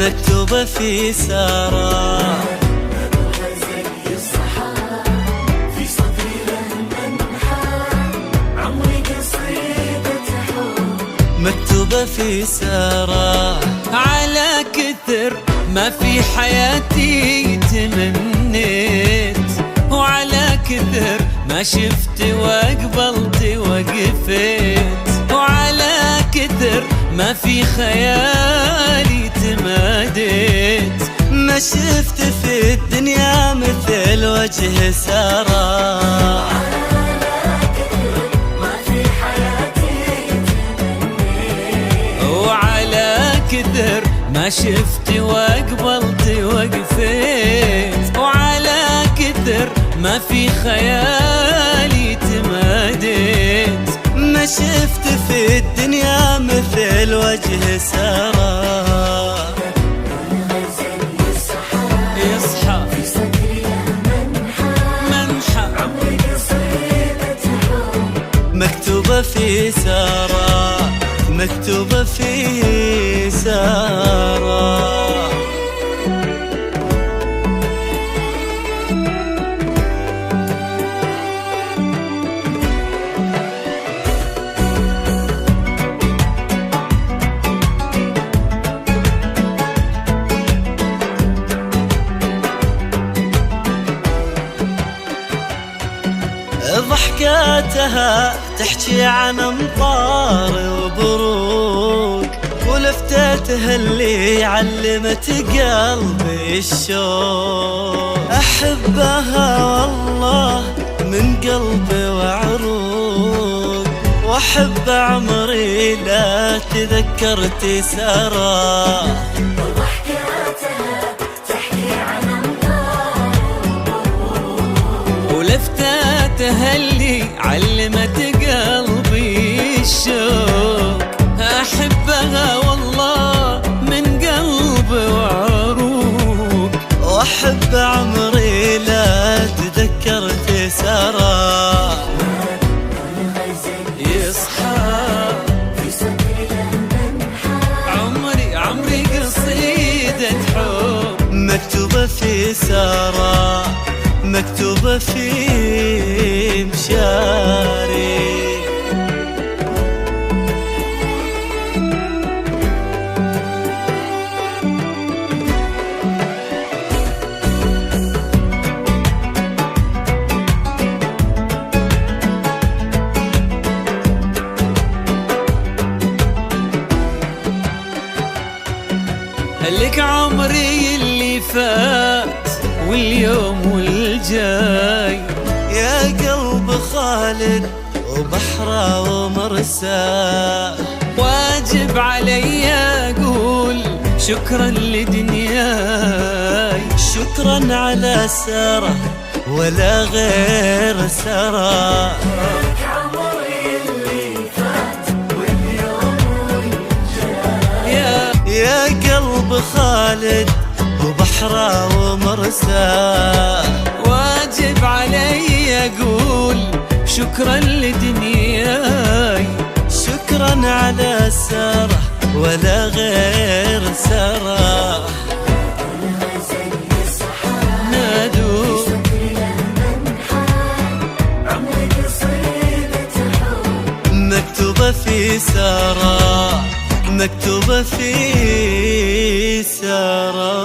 مكتوبة في سارة. زي الصحاب في صدري لما انحاب، عمري قصيدة حب مكتوبة في سارة. على كثر ما في حياتي تمنيت، وعلى كثر ما شفت وقبلت وقفت، وعلى كثر ما في خيالي تماديت، ما شفت في الدنيا مثل وجه سارة. كثر ما شفت وقبلت وقفت، وعلى كثر ما في خيالي تماديت، ما شفت في الدنيا مثل وجه سارة. يصحى في صدري منحى، عمري قصيدة حب مكتوبة في سارة، مكتوبة في سارة. ضحكاتها تحكي عن امطار وبروق، ولفتاتها اللي علمت قلبي الشوق. احبها والله من قلبي وعروق، واحب عمري لا تذكرت سارة. ولفتاتها اللي علمت قلبي الشوق، أحبها والله من قلبي وعروق، وأحب عمري لا تذكرت سارة. يصحى في صدري لما عمري قصيدة حب مكتوبة في سارة، مكتوبة في مشاري. لك عمري اللي فات واليوم والجاي، يا قلب خالد وبحره ومرساه، واجب علي اقول شكرا لدنياي، شكرا على سارة ولا غير سارة. يا قلب خالد وبحره ومرساه، واجب علي اقول شكرا لدنياي، شكرا على سارة ولا غير سارة. نادوا مكتوبة في سارة، مكتوبة في سارة.